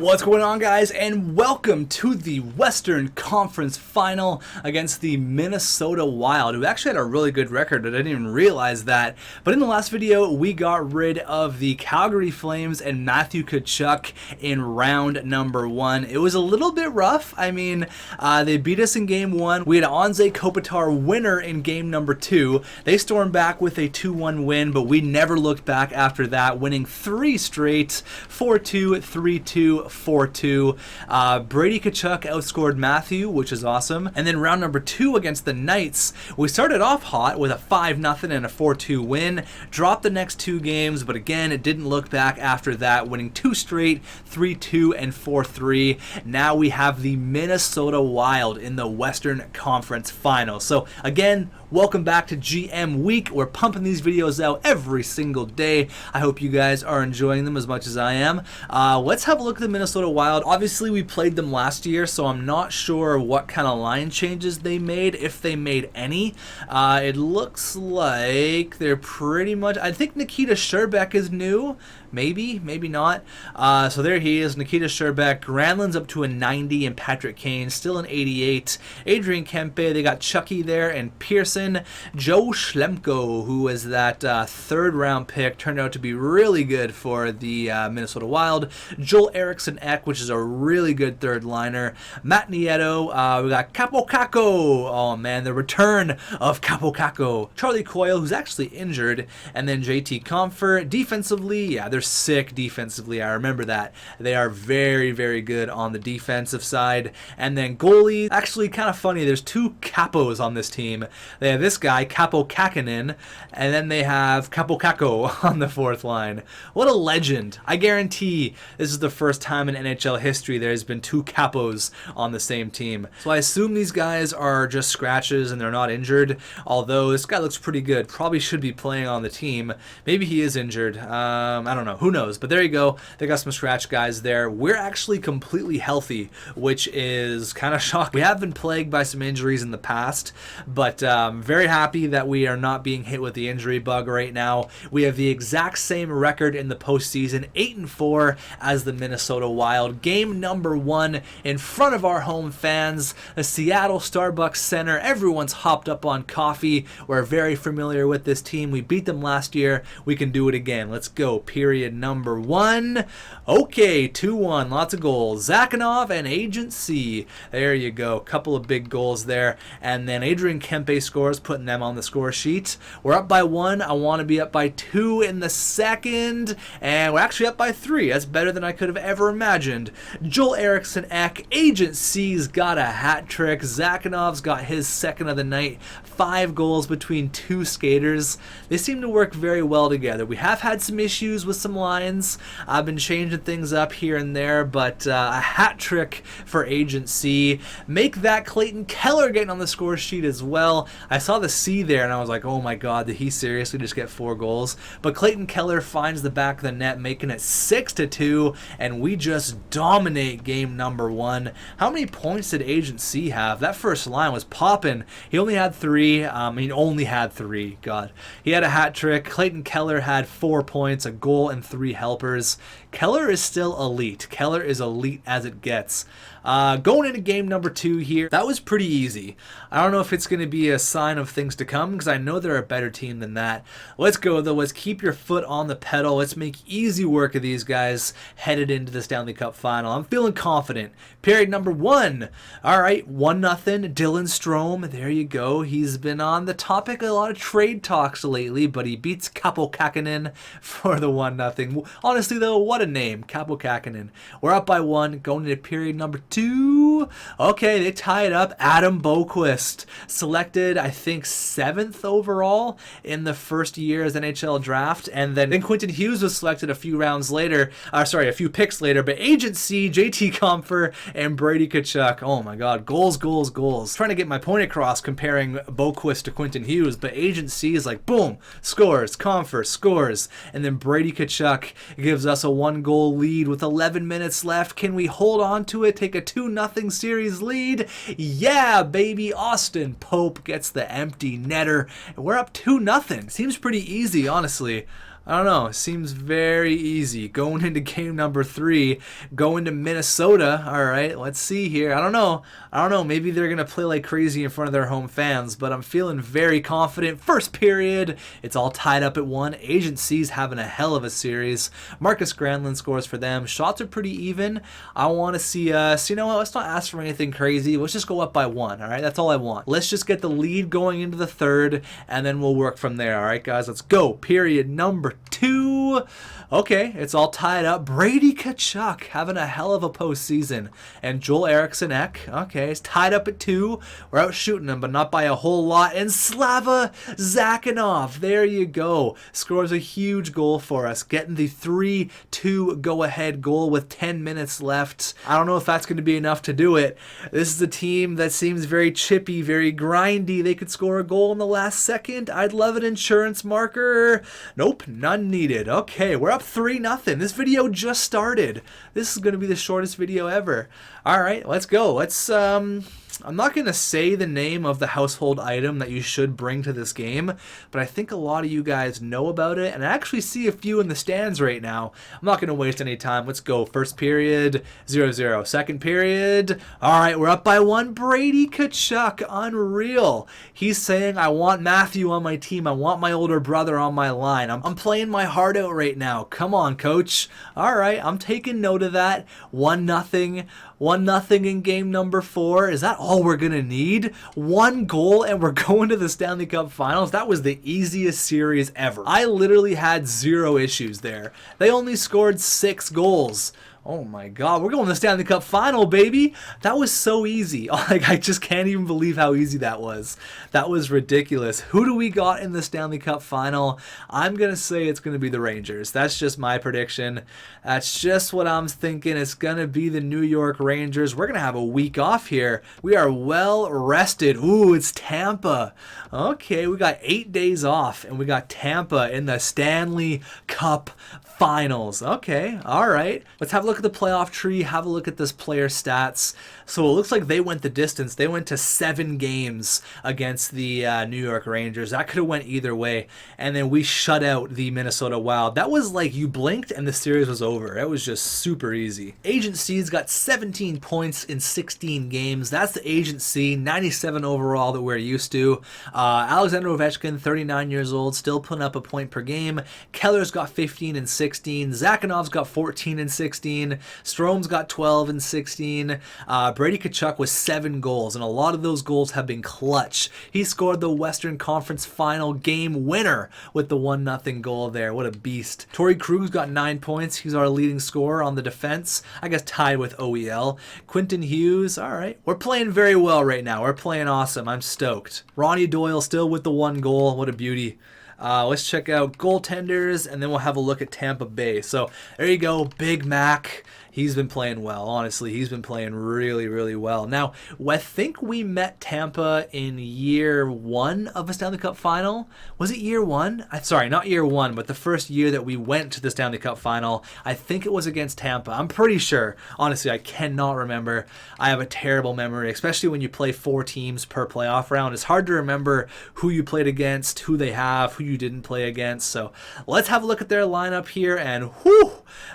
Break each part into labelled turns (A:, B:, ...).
A: What's going on, guys, and welcome to the Western Conference Final against the Minnesota Wild, who actually had a really good record. I didn't even realize that. But in the last video, we got rid of the Calgary Flames and Matthew Tkachuk in round number 1. It was a little bit rough. I mean, they beat us in game 1. We had an Anze Kopitar winner in game number 2. They stormed back with a 2-1 win, but we never looked back after that, winning 3 straight, 4-2, 3-2, 4-2. Brady Tkachuk outscored Matthew, which is awesome. And then round number 2 against the Knights, we started off hot with a 5-0 and a 4-2 win. Dropped the next 2 games, but again, it didn't look back after that, winning 2 straight, 3-2 and 4-3. Now we have the Minnesota Wild in the Western Conference Finals. So again, welcome back to GM Week. We're pumping these videos out every single day. I hope you guys are enjoying them as much as I am. Let's have a look at the Minnesota Wild. Obviously, we played them last year, so I'm not sure what kind of line changes they made, if they made any. It looks like they're pretty much... I think Nikita Scherbak is new. Maybe, maybe not. So there he is, Nikita Scherbak. Granlund's up to a 90, and Patrick Kane still an 88. Adrian Kempe, they got Chucky there, and Pearson. Joe Schlemko, who was that 3rd round pick, turned out to be really good for the Minnesota Wild. Joel Eriksson Ek, which is a really good 3rd liner. Matt Nieto, we got Capo Caco. Oh man, the return of Capo Caco. Charlie Coyle, who's actually injured, and then JT Compher. Defensively, yeah, they're sick defensively. I remember that. They are very, very good on the defensive side. And then goalie, actually kind of funny. There's 2 capos on this team. They have this guy, Capo Kakinen, and then they have Capo Caco on the 4th line. What a legend. I guarantee this is the first time in NHL history there's been 2 capos on the same team. So I assume these guys are just scratches and they're not injured, although this guy looks pretty good. Probably should be playing on the team. Maybe he is injured. I don't know. Who knows? But there you go. They got some scratch guys there. We're actually completely healthy, which is kind of shocking. We have been plagued by some injuries in the past, but very happy that we are not being hit with the injury bug right now. We have the exact same record in the postseason, 8-4 as the Minnesota Wild. Game number 1 in front of our home fans, the Seattle Starbucks Center. Everyone's hopped up on coffee. We're very familiar with this team. We beat them last year. We can do it again. Let's go. Period number 1. Okay, 2-1. Lots of goals. Zakhanov and Agent C. There you go. Couple of big goals there. And then Adrian Kempe scores, putting them on the score sheet. We're up by 1. I want to be up by 2 in the second. And we're actually up by 3. That's better than I could have ever imagined. Joel Eriksson Ek. Agent C's got a hat trick. Zakhanov's got his 2nd of the night. 5 goals between 2 skaters. They seem to work very well together. We have had some issues with some lines. I've been changing things up here and there, but a hat trick for Agent C. Make that Clayton Keller getting on the score sheet as well. I saw the C there and I was like, oh my god, did he seriously just get 4 goals? But Clayton Keller finds the back of the net, making it 6-2, and we just dominate game number 1. How many points did Agent C have? That first line was popping. He only had 3. God. He had a hat trick. Clayton Keller had 4 points, a goal, and 3 helpers. Keller is still elite. Keller is elite as it gets. Going into game number 2 here, that was pretty easy. I don't know if it's going to be a sign of things to come, because I know they're a better team than that. Let's go, though. Let's keep your foot on the pedal. Let's make easy work of these guys headed into the Stanley Cup Final. I'm feeling confident. Period number 1. All right, 1-0. Dylan Strome, there you go. He's been on the topic of a lot of trade talks lately, but he beats Capo Kakinen for the 1-0. Honestly, though, what a name, Capo Kakinen. We're up by 1, going into period number 2. Okay, they tie it up. Adam Boquist, selected, I think, 7th overall in the first year as NHL draft, and then Quentin Hughes was selected a few picks later, but Agent C, JT Compher, and Brady Tkachuk. Oh my god, goals, goals, goals. Trying to get my point across comparing Boquist to Quentin Hughes, but Agent C is like, boom, scores, Compher, scores, and then Brady Tkachuk gives us a 1-goal lead with 11 minutes left. Can we hold on to it, take a 2-0 series lead? Yeah, baby. Austin Pope gets the empty netter, and we're up 2-0. Seems pretty easy, honestly. I don't know. It seems very easy. Going into game number 3, going to Minnesota. All right, let's see here. I don't know. Maybe they're going to play like crazy in front of their home fans, but I'm feeling very confident. First period, it's all tied up at 1. Agent C's having a hell of a series. Marcus Granlund scores for them. Shots are pretty even. I want to see us, you know what, let's not ask for anything crazy. Let's just go up by 1, all right? That's all I want. Let's just get the lead going into the 3rd, and then we'll work from there, all right, guys? Let's go. Period number 2. Okay, it's all tied up. Brady Tkachuk having a hell of a postseason. And Joel Eriksson-Ek, okay, it's tied up at 2. We're out shooting them, but not by a whole lot. And Slava Zakhanov, there you go, scores a huge goal for us, getting the 3-2 go-ahead goal with 10 minutes left. I don't know if that's going to be enough to do it. This is a team that seems very chippy, very grindy. They could score a goal in the last second. I'd love an insurance marker. Nope, none needed. Okay, we're up 3-0. This video just started. This is going to be the shortest video ever. All right, let's go. I'm not going to say the name of the household item that you should bring to this game, but I think a lot of you guys know about it, and I actually see a few in the stands right now. I'm not going to waste any time. Let's go. First period, 0-0. Second period, all right, we're up by 1. Brady Tkachuk, unreal. He's saying, I want Matthew on my team. I want my older brother on my line. I'm playing my heart out right now. Come on, coach. All right, I'm taking note of that. 1-0. 1-0 in game number 4. Is that all we're going to need? 1 goal and we're going to the Stanley Cup Finals? That was the easiest series ever. I literally had 0 issues there. They only scored 6 goals. Oh my God, we're going to the Stanley Cup Final, baby. That was so easy. Like, I just can't even believe how easy that was. That was ridiculous. Who do we got in the Stanley Cup Final? I'm going to say it's going to be the Rangers. That's just my prediction. That's just what I'm thinking. It's going to be the New York Rangers. We're going to have a week off here. We are well rested. Ooh, it's Tampa. Okay, we got 8 days off, and we got Tampa in the Stanley Cup Finals. Okay, all right. Let's have a look at the playoff tree, have a look at this player stats. So it looks like they went the distance. They went to 7 games against the New York Rangers. That could have went either way. And then we shut out the Minnesota Wild. That was like you blinked and the series was over. It was just super easy. Agent C's got 17 points in 16 games. That's the Agent C, 97 overall that we're used to. Alexander Ovechkin, 39 years old, still putting up a point per game. Keller's got 15 and 16. Zakhanov's got 14 and 16. Strome's got 12 and 16. Brady Tkachuk with 7 goals, and a lot of those goals have been clutch. He scored the Western Conference Final game winner with the 1-0 goal there. What a beast. Torrey Krug's got 9 points. He's our leading scorer on the defense. I guess tied with OEL. Quentin Hughes, all right. We're playing very well right now. We're playing awesome. I'm stoked. Ronnie Doyle still with the 1 goal. What a beauty. Let's check out goaltenders, and then we'll have a look at Tampa Bay. So there you go, Big Mac. He's been playing well. Honestly, he's been playing really, really well. Now, I think we met Tampa in year 1 of a Stanley Cup Final. Was it year 1? Sorry, not year 1, but the first year that we went to the Stanley Cup Final. I think it was against Tampa. I'm pretty sure. Honestly, I cannot remember. I have a terrible memory, especially when you play 4 teams per playoff round. It's hard to remember who you played against, who they have, who you didn't play against. So let's have a look at their lineup here, and whew,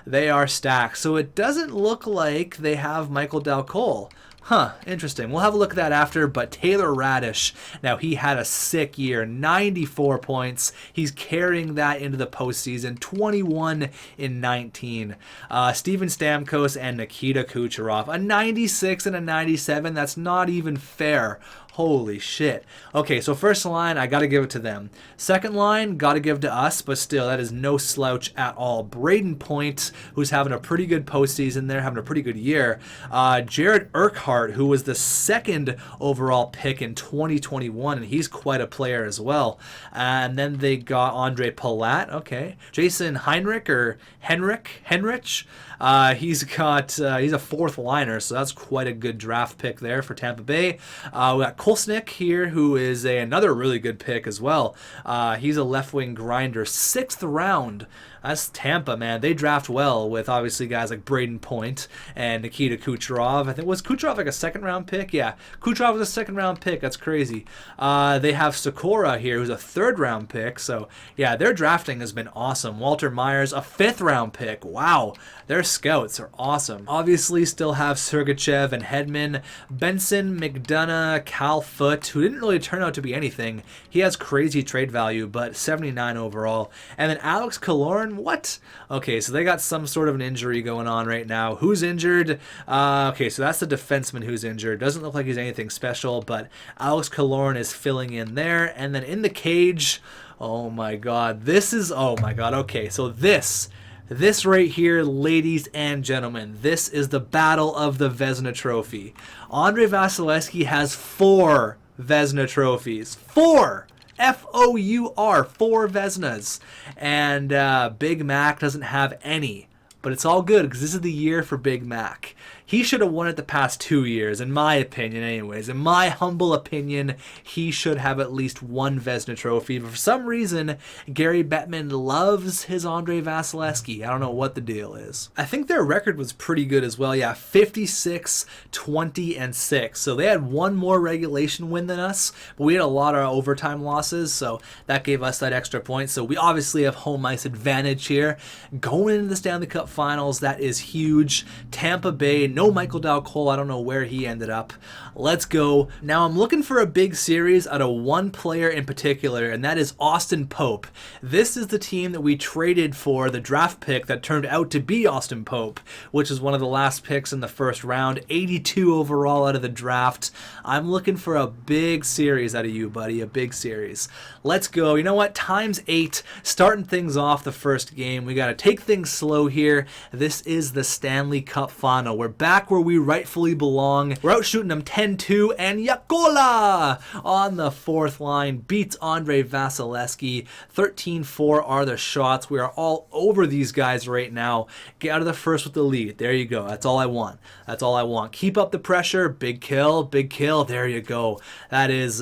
A: they are stacked. So it doesn't look like they have Michael Dal Colle. Huh, interesting. We'll have a look at that after, but Taylor Radish, now he had a sick year, 94 points. He's carrying that into the postseason, 21 in 19. Steven Stamkos and Nikita Kucherov, a 96 and a 97. That's not even fair. Holy shit. Okay, so first line, I got to give it to them. Second line, got to give to us, but still, that is no slouch at all. Braden Point, who's having a pretty good postseason there, having a pretty good year. Jared Urquhart, who was the 2nd overall pick in 2021, and he's quite a player as well. And then they got Andre Palat, okay. Jason Heinrich, or Henrich. He's a 4th liner, so that's quite a good draft pick there for Tampa Bay. We got Kolsnik here, who is another really good pick as well. He's a left wing grinder, 6th round. That's Tampa, man. They draft well with obviously guys like Braden Point and Nikita Kucherov. I think was Kucherov like a second-round pick? Yeah, Kucherov was a second-round pick. That's crazy. They have Sakura here, who's a third-round pick. So yeah, their drafting has been awesome. Walter Myers, a fifth-round pick. Wow, their scouts are awesome. Obviously, still have Sergachev and Hedman, Benson, McDonough, Cal Foote, who didn't really turn out to be anything. He has crazy trade value, but 79 overall. And then Alex Killorn, what? Okay, so they got some sort of an injury going on right now. Who's injured? Okay, so that's the defenseman who's injured. Doesn't look like he's anything special, but Alex Killorn is filling in there. And then in the cage, oh my god, okay, so this right here, ladies and gentlemen, this is the battle of the Vezina Trophy. Andrei Vasilevskiy has 4 Vezina trophies. 4! F-O-U-R, 4 Vezinas. And Big Mac doesn't have any. But it's all good because this is the year for Big Mac. He should have won it the past 2 years, in my opinion anyways. In my humble opinion, he should have at least 1 Vezina trophy. But for some reason, Gary Bettman loves his Andrei Vasilevskiy. I don't know what the deal is. I think their record was pretty good as well. Yeah, 56, 20, and 6. So they had 1 more regulation win than us, but we had a lot of overtime losses, so that gave us that extra point. So we obviously have home ice advantage here. Going into the Stanley Cup Finals, that is huge. Tampa Bay, no Michael Dal Cole. I don't know where he ended up. Let's go. Now I'm looking for a big series out of one player in particular, and that is Austin Pope. This is the team that we traded for the draft pick that turned out to be Austin Pope, which is one of the last picks in the first round. 82 overall out of the draft. I'm looking for a big series out of you, buddy. A big series. Let's go. You know what? Times 8. Starting things off the first game. We got to take things slow here. This is the Stanley Cup Final. We're back where we rightfully belong. We're out shooting them 10-2, and Yakola on the fourth line beats Andrei Vasilevskiy. 13-4 are the shots. We are all over these guys right now. Get out of the first with the lead. There you go. That's all I want. That's all I want. Keep up the pressure. Big kill. Big kill. There you go. That's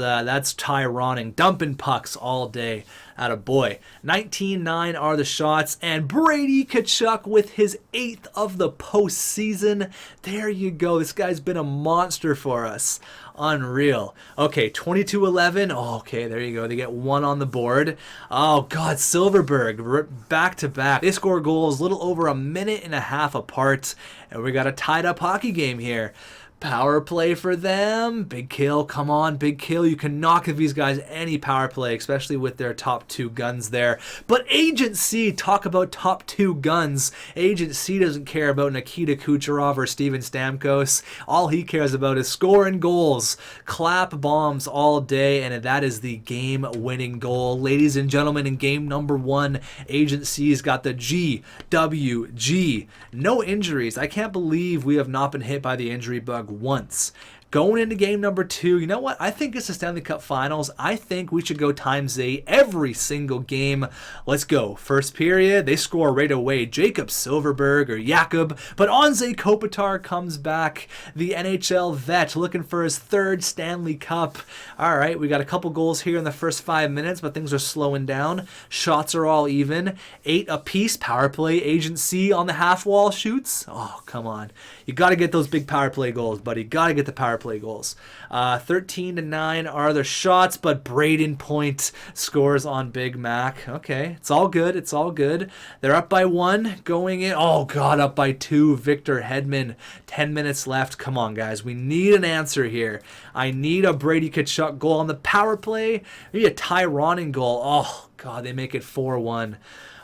A: Tyroning. Dumping pucks all day. Atta boy. 19-9 are the shots, and Brady Tkachuk with his 8th of the postseason. There you go. This guy's been a monster for us. Unreal. Okay, 22-11. Oh, okay, there you go. They get 1 on the board. Oh, God, Silverberg, back to back. They score goals a little over a minute and a half apart, and we got a tied-up hockey game here. Power play for them. Big kill. Come on, big kill. You can knock these guys any power play, especially with their top 2 guns there. But Agent C, talk about top 2 guns. Agent C doesn't care about Nikita Kucherov or Steven Stamkos. All he cares about is scoring goals. Clap bombs all day, and that is the game-winning goal. Ladies and gentlemen, in game number 1, Agent C's got the GWG. No injuries. I can't believe we have not been hit by the injury bug once. Going into game number 2, you know what? I think it's the Stanley Cup Finals. I think we should go times 8 every single game. Let's go. First period, they score right away. Jacob Silverberg or Jakob, but Anze Kopitar comes back. The NHL vet looking for his 3rd Stanley Cup. All right, we got a couple goals here in the first 5 minutes, but things are slowing down. Shots are all even. 8 apiece. Power play. Agent C on the half wall shoots. Oh, come on. You got to get those big power play goals, buddy. Got to get the power play goals. 13-9 are the shots, but Braden Point scores on Big Mac. Okay, it's all good. It's all good. They're up by 1 going in. Oh, God, up by 2. Victor Hedman. 10 minutes left. Come on, guys. We need an answer here. I need a Brady Tkachuk goal on the power play. Maybe a Tyroning goal. Oh, God, they make it 4-1.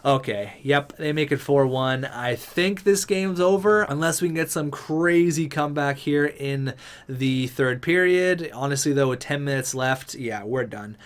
A: Okay, yep, they make it 4-1. I think this game's over unless we can get some crazy comeback here in the 3rd period. Honestly, though, with 10 minutes left, yeah, we're done.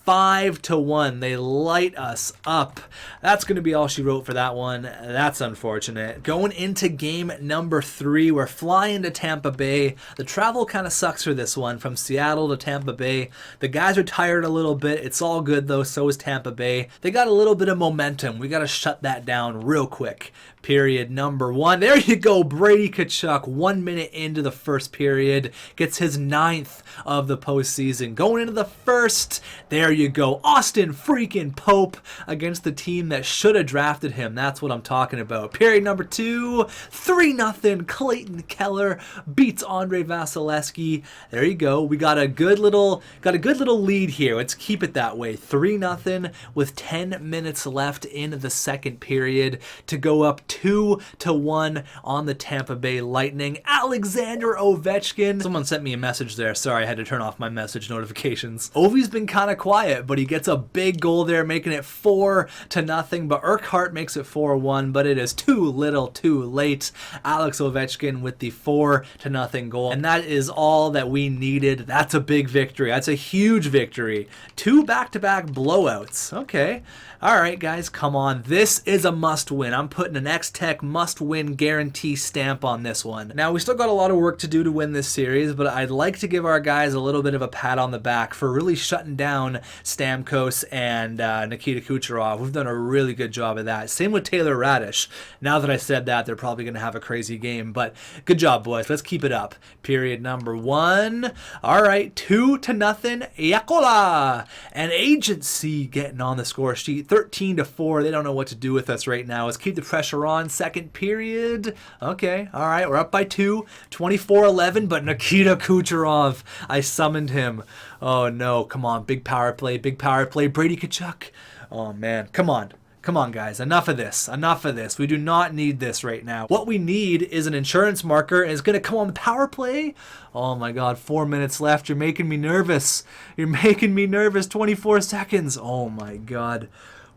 A: 5-1. They light us up. That's going to be all she wrote for that one. That's unfortunate. Going into game number 3, we're flying to Tampa Bay. The travel kind of sucks for this one, from Seattle to Tampa Bay. The guys are tired a little bit. It's all good, though. So is Tampa Bay. They got a little bit of momentum. We got to shut that down real quick. Period number 1. There you go. Brady Tkachuk, 1 minute into the first period, gets his 9th of the postseason. Going into the first, there There you go. Austin freaking Pope against the team that should have drafted him. That's what I'm talking about. Period number 2, 3-0. Clayton Keller beats Andre Vasilevsky. There you go. We got a good little lead here. Let's keep it that way. 3-0 with 10 minutes left in the second period to go up 2-1 on the Tampa Bay Lightning. Alexander Ovechkin. Someone sent me a message there. Sorry, I had to turn off my message notifications. Ovi's been kind of quiet, but he gets a big goal there, making it 4-0. But Urquhart makes it 4-1, but it is too little, too late. Alex Ovechkin with the 4-0 goal, and that is all that we needed. That's a big victory. That's a huge victory. 2 back-to-back blowouts. Okay. All right, guys, come on. This is a must-win. I'm putting an xTech must-win guarantee stamp on this one. Now, we still got a lot of work to do to win this series, but I'd like to give our guys a little bit of a pat on the back for really shutting down Stamkos and Nikita Kucherov. We've done a really good job of that. Same with Taylor Radish. Now that I said that, they're probably going to have a crazy game, but good job, boys. Let's keep it up. Period number 1. All right, 2-0. Yakola and Agency getting on the score sheet. 13-4. They don't know what to do with us right now. Let's keep the pressure on. Second period. Okay. All right. We're up by 2. 24-11. But Nikita Kucherov, I summoned him. Oh, no. Come on. Big power play. Big power play. Brady Tkachuk. Oh, man. Come on. Come on, guys. Enough of this. Enough of this. We do not need this right now. What we need is an insurance marker, and it's going to come on the power play. Oh, my God. 4 minutes left. You're making me nervous. You're making me nervous. 24 seconds. Oh, my God.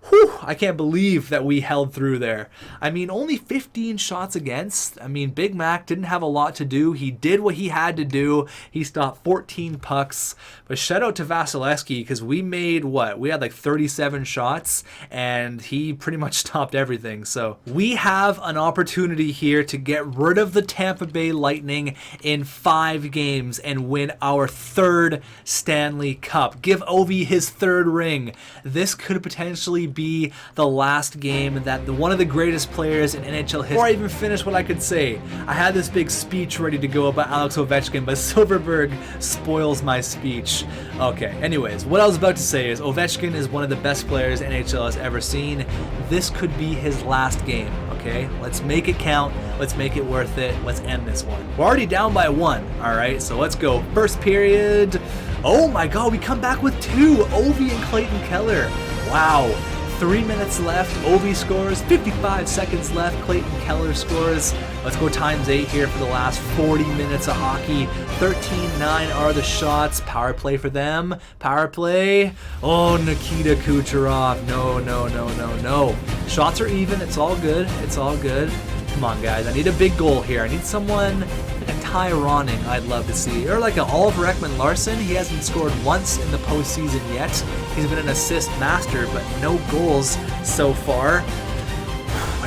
A: Whew, I can't believe that we held through there. I mean, only 15 shots against. I mean, Big Mac didn't have a lot to do. He did what he had to do. He stopped 14 pucks. But shout out to Vasilevsky, because we made, what? We had like 37 shots, and he pretty much stopped everything. So we have an opportunity here to get rid of the Tampa Bay Lightning in 5 games and win our 3rd Stanley Cup. Give Ovi his 3rd ring. This could potentially be the last game that one of the greatest players in NHL history. Before I even finish what I could say, I had this big speech ready to go about Alex Ovechkin, but Silverberg spoils my speech. Okay, anyways, what I was about to say is Ovechkin is one of the best players NHL has ever seen. This could be his last game, okay? Let's make it count. Let's make it worth it. Let's end this one. We're already down by 1, all right? So let's go. First period. Oh my God, we come back with 2. Ovi and Clayton Keller. Wow. 3 minutes left. Ovi scores. 55 seconds left. Clayton Keller scores. Let's go times 8 here for the last 40 minutes of hockey. 13-9 are the shots. Power play for them. Power play. Oh, Nikita Kucherov. No, no, no, no, no. Shots are even. It's all good. It's all good. Come on, guys. I need a big goal here. I need someone like a Ty Ronning I'd love to see. Or like an Oliver Ekman-Larsson. He hasn't scored once in the postseason yet. He's been an assist master, but no goals so far.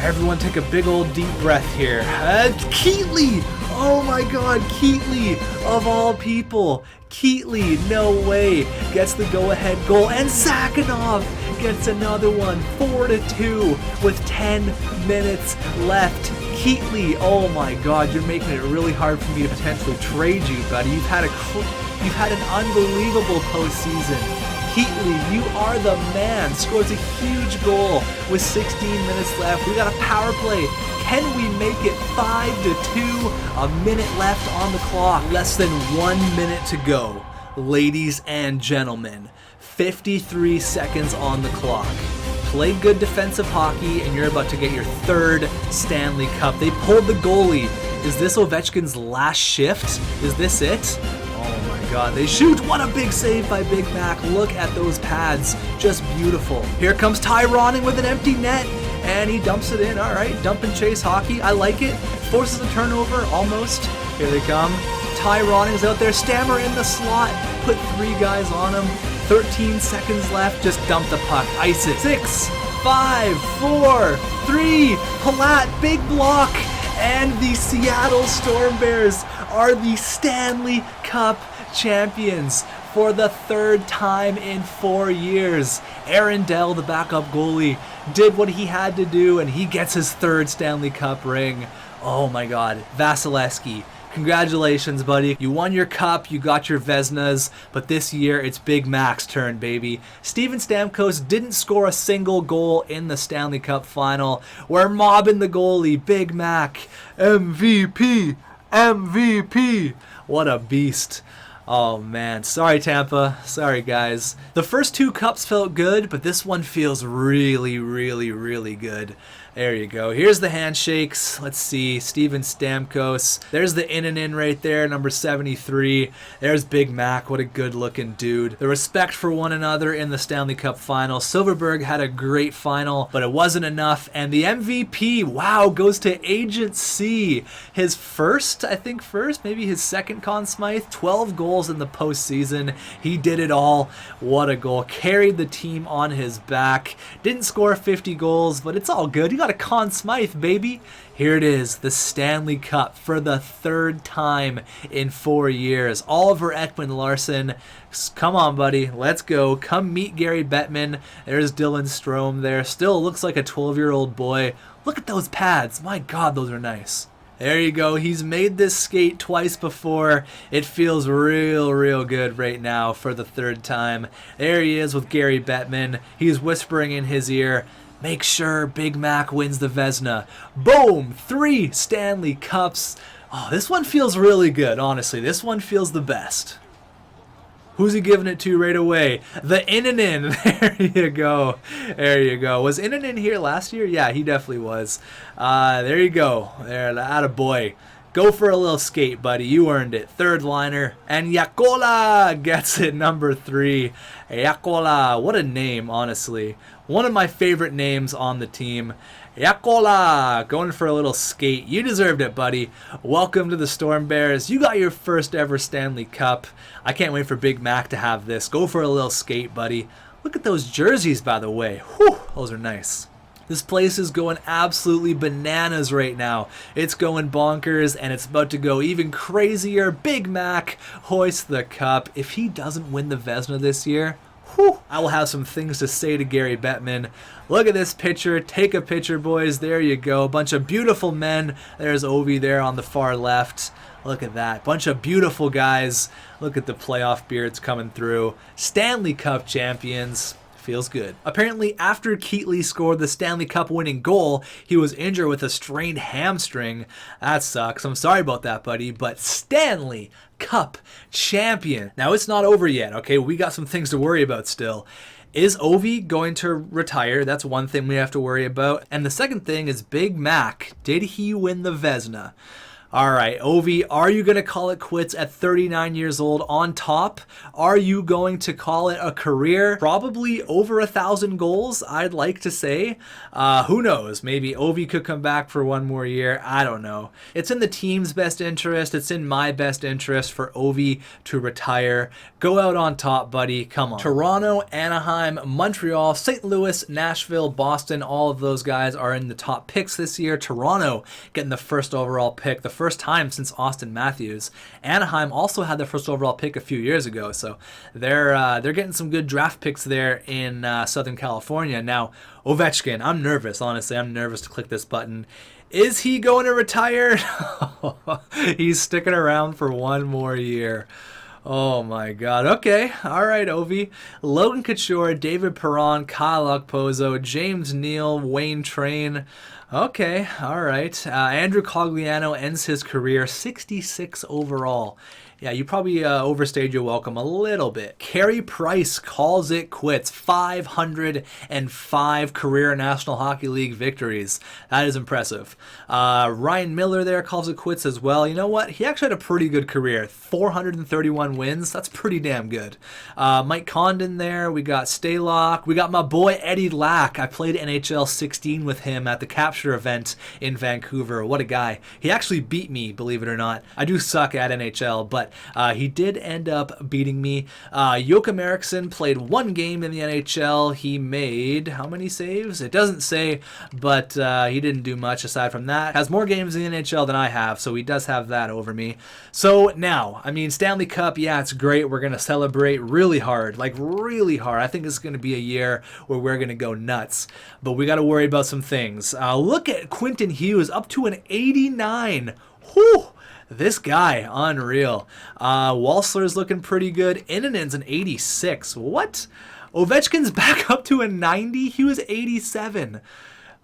A: Everyone take a big old deep breath here. Keatley! Oh my God, Keatley of all people. Keatley, no way, gets the go-ahead goal, and Zakhanov gets another one, 4-2 with 10 minutes left. Keatley, oh my God, you're making it really hard for me to potentially trade you, buddy. You've had an unbelievable postseason. Keatley, you are the man. Scores a huge goal with 16 minutes left. We got a power play. Can we make it 5-2? A minute left on the clock. Less than 1 minute to go. Ladies and gentlemen, 53 seconds on the clock. Play good defensive hockey, and you're about to get your 3rd Stanley Cup. They pulled the goalie. Is this Ovechkin's last shift? Is this it? Oh my God, they shoot. What a big save by Big Mac. Look at those pads. Just beautiful. Here comes Ty Ronning with an empty net, and he dumps it in. All right, dump and chase hockey. I like it. Forces a turnover, almost. Here they come. Ty Ronning's out there. Stammer in the slot. Put 3 guys on him. 13 seconds left. Just dump the puck. Ice it. 6, 5, 4, 3. Palat, big block. And the Seattle Storm Bears are the Stanley Cup champions for the 3rd time in 4 years. Aaron Dell, the backup goalie, did what he had to do, and he gets his 3rd Stanley Cup ring. Oh my God. Vasilevsky, Congratulations, buddy. You won your cup, you got your Vezinas, but this year it's Big Mac's turn, baby. Steven Stamkos didn't score a single goal in the Stanley Cup final. We're mobbing the goalie, Big Mac. MVP, MVP. What a beast. Oh man, sorry Tampa, sorry guys. The first two cups felt good, but this one feels really, really, really good. There you go. Here's the handshakes. Let's see. Steven Stamkos. There's the in right there, number 73. There's Big Mac. What a good-looking dude. The respect for one another in the Stanley Cup final. Silverberg had a great final, but it wasn't enough. And the MVP, wow, goes to Agent C. His first, maybe his second Conn Smythe. 12 goals in the postseason. He did it all. What a goal. Carried the team on his back. Didn't score 50 goals, but it's all good. He got a Conn Smythe, baby. Here it is, the Stanley Cup for the third time in 4 years. Oliver Ekman-Larsson, come on, buddy, let's go. Come meet Gary Bettman. There's Dylan Strome there. Still looks like a 12-year-old boy. Look at those pads. My God, those are nice. There you go. He's made this skate twice before. It feels real good right now for the third time. There he is with Gary Bettman. He's whispering in his ear, make sure Big Mac wins the Vezina. Boom! 3 Stanley Cups. Oh, this one feels really good, honestly. This one feels the best. Who's he giving it to right away? The Inanen. There you go. There you go. Was Inanen here last year? Yeah, he definitely was. There you go. There, attaboy. Go for a little skate, buddy. You earned it. Third liner. And Yakola gets it, number 3. Yakola. What a name, honestly. One of my favorite names on the team. Yakola. Going for a little skate. You deserved it, buddy. Welcome to the Storm Bears. You got your first ever Stanley Cup. I can't wait for Big Mac to have this. Go for a little skate, buddy. Look at those jerseys, by the way. Whew, those are nice. This place is going absolutely bananas right now. It's going bonkers, and it's about to go even crazier. Big Mac hoists the cup. If he doesn't win the Vezina this year, whew, I will have some things to say to Gary Bettman. Look at this picture. Take a picture, boys. There you go. A bunch of beautiful men. There's Ovi there on the far left. Look at that. Bunch of beautiful guys. Look at the playoff beards coming through. Stanley Cup champions. Feels good. Apparently, after Keatley scored the Stanley Cup winning goal, he was injured with a strained hamstring. That sucks. I'm sorry about that, buddy, but Stanley Cup champion. Now, it's not over yet, okay? We got some things to worry about still. Is Ovi going to retire? That's one thing we have to worry about. And the second thing is Big Mac. Did he win the Vezina? All right, Ovi, are you going to call it quits at 39 years old on top? Are you going to call it a career? Probably over 1,000 goals, I'd like to say. Who knows? Maybe Ovi could come back for one more year. I don't know. It's in the team's best interest. It's in my best interest for Ovi to retire. Go out on top, buddy. Come on. Toronto, Anaheim, Montreal, St. Louis, Nashville, Boston, all of those guys are in the top picks this year. Toronto getting the first overall pick, the first time since Austin Matthews. Anaheim also had the first overall pick a few years ago, so they're getting some good draft picks there in Southern California. Now, Ovechkin, I'm nervous, honestly. I'm nervous to click this button. Is he going to retire? He's sticking around for one more year. Oh my God. Okay. All right, Ovi. Logan Couture, David Perron, Kyle Okposo, James Neal, Wayne Train. Okay. All right. Andrew Cogliano ends his career 66 overall. Yeah, you probably overstayed your welcome a little bit. Carey Price calls it quits. 505 career National Hockey League victories. That is impressive. Ryan Miller there calls it quits as well. You know what? He actually had a pretty good career. 431 wins. That's pretty damn good. Mike Condon there. We got Stalock. We got my boy Eddie Lack. I played NHL 16 with him at the Capture event in Vancouver. What a guy. He actually beat me, believe it or not. I do suck at NHL, but he did end up beating me. Joachim Eriksson played one game in the NHL. He made how many saves? It doesn't say, but he didn't do much aside from that. Has more games in the NHL than I have, so he does have that over me. So now, I mean, Stanley Cup, yeah, it's great. We're going to celebrate really hard, like really hard. I think it's going to be a year where we're going to go nuts, but we got to worry about some things. Look at Quentin Hughes up to an 89. Whew! This guy, unreal. Walsler's looking pretty good. Innanen's an 86. What? Ovechkin's back up to a 90? He was 87.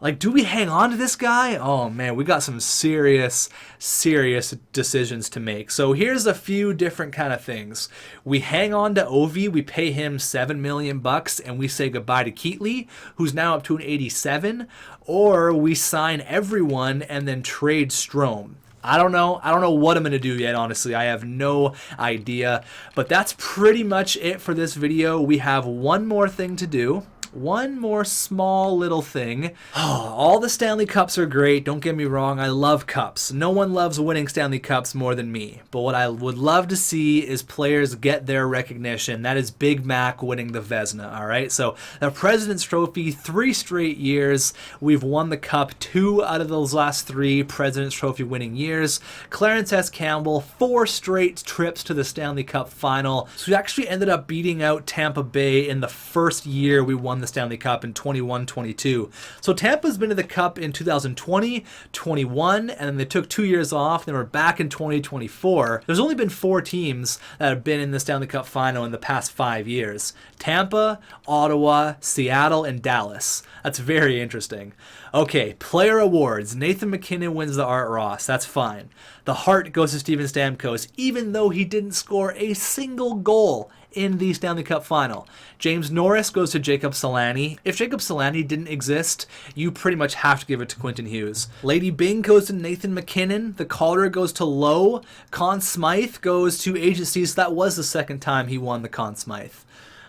A: Like, do we hang on to this guy? Oh, man, we got some serious decisions to make. So here's a few different kind of things. We hang on to Ovi, we pay him $7 million, and we say goodbye to Keatley, who's now up to an 87, or we sign everyone and then trade Strome. I don't know what I'm going to do yet, honestly. I have no idea. But that's pretty much it for this video. We have one more thing to do. One more small little thing. Oh, all the Stanley Cups are great. Don't get me wrong. I love cups. No one loves winning Stanley Cups more than me. But what I would love to see is players get their recognition. That is Big Mac winning the Vezina, all right? So the President's Trophy, 3 straight years. We've won the Cup 2 out of those last 3 President's Trophy winning years. Clarence S. Campbell, 4 straight trips to the Stanley Cup final. So we actually ended up beating out Tampa Bay in the first year we won the Stanley Cup in 21-22. So Tampa's been to the Cup in 2020, 21, and then they took 2 years off. They were back in 2024. There's only been 4 teams that have been in the Stanley Cup final in the past 5 years. Tampa, Ottawa, Seattle, and Dallas. That's very interesting. Okay, player awards. Nathan MacKinnon wins the Art Ross. That's fine. The Hart goes to Steven Stamkos, even though he didn't score a single goal in the Stanley Cup final. James Norris goes to Jacob Solani. If Jacob Solani didn't exist, you pretty much have to give it to Quentin Hughes. Lady Byng goes to Nathan MacKinnon. The Calder goes to Lowe. Conn Smythe goes to Agency, so that was the second time he won the Conn Smythe.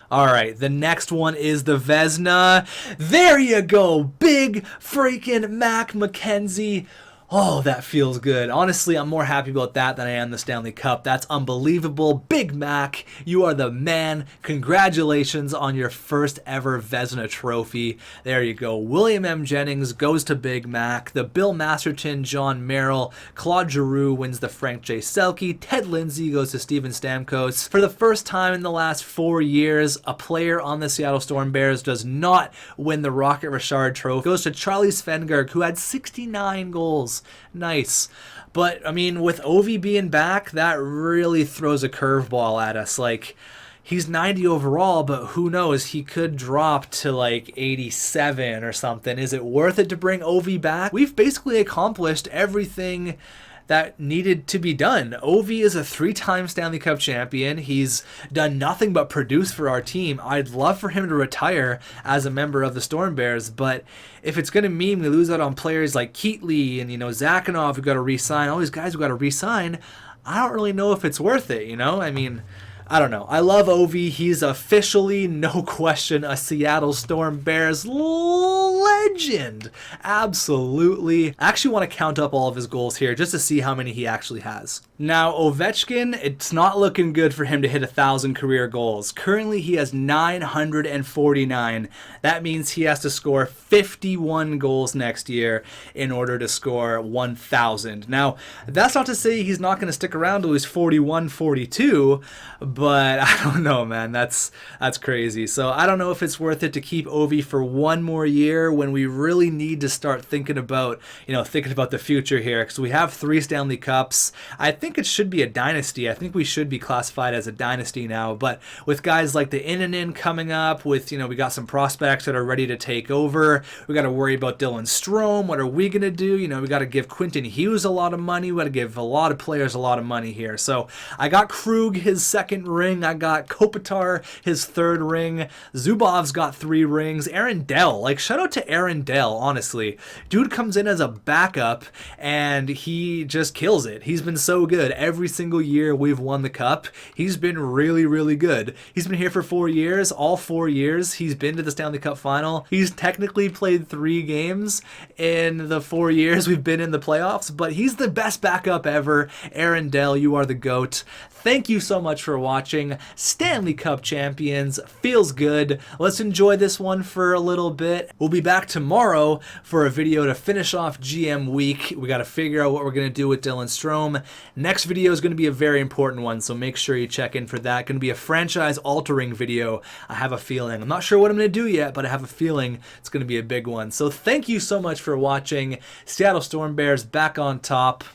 A: All right, the next one is the Vezina. There you go, big freaking Mac McKenzie. Oh, that feels good. Honestly, I'm more happy about that than I am the Stanley Cup. That's unbelievable. Big Mac, you are the man. Congratulations on your first ever Vezina trophy. There you go. William M. Jennings goes to Big Mac. The Bill Masterton, John Merrill, Claude Giroux wins the Frank J. Selke. Ted Lindsay goes to Steven Stamkos. For the first time in the last 4 years, a player on the Seattle Storm Bears does not win the Rocket Richard trophy. It goes to Charlie Svengarg, who had 69 goals. Nice. But, I mean, with Ovi being back, that really throws a curveball at us. Like, he's 90 overall, but who knows? He could drop to, like, 87 or something. Is it worth it to bring Ovi back? We've basically accomplished everything that needed to be done. Ovi is a 3-time Stanley Cup champion. He's done nothing but produce for our team. I'd love for him to retire as a member of the Storm Bears, but if it's going to mean we lose out on players like Keatley and, Zakhanov, we've got to re-sign, all these guys we've got to re-sign, I don't really know if it's worth it, I mean, I don't know. I love Ovi. He's officially, no question, a Seattle Storm Bears legend. Absolutely. I actually want to count up all of his goals here just to see how many he actually has. Now, Ovechkin, it's not looking good for him to hit 1,000 career goals. Currently, he has 949. That means he has to score 51 goals next year in order to score 1,000. Now, that's not to say he's not going to stick around till he's 41, 42, but I don't know, man. That's crazy. So I don't know if it's worth it to keep Ovi for one more year when we really need to start thinking about, the future here, because we have 3 Stanley Cups. I think it should be a dynasty. I think we should be classified as a dynasty now. But with guys like the Inninen coming up, with we got some prospects that are ready to take over. We got to worry about Dylan Strome. What are we gonna do? We got to give Quentin Hughes a lot of money. We got to give a lot of players a lot of money here. So I got Krug his second ring. I got Kopitar his 3rd ring. Zubov's got 3 rings. Aaron Dell, shout out to Aaron Dell, honestly. Dude comes in as a backup and he just kills it. He's been so good. Every single year we've won the cup, he's been really, really good. He's been here for 4 years. All 4 years he's been to the Stanley Cup final. He's technically played 3 games in the 4 years we've been in the playoffs, but he's the best backup ever. Aaron Dell, you are the GOAT. Thank you so much for watching. Stanley Cup champions. Feels good. Let's enjoy this one for a little bit. We'll be back tomorrow for a video to finish off GM week. We got to figure out what we're going to do with Dylan Strome. Next video is going to be a very important one, so make sure you check in for that. Going to be a franchise-altering video, I have a feeling. I'm not sure what I'm going to do yet, but I have a feeling it's going to be a big one. So thank you so much for watching. Seattle Storm Bears back on top.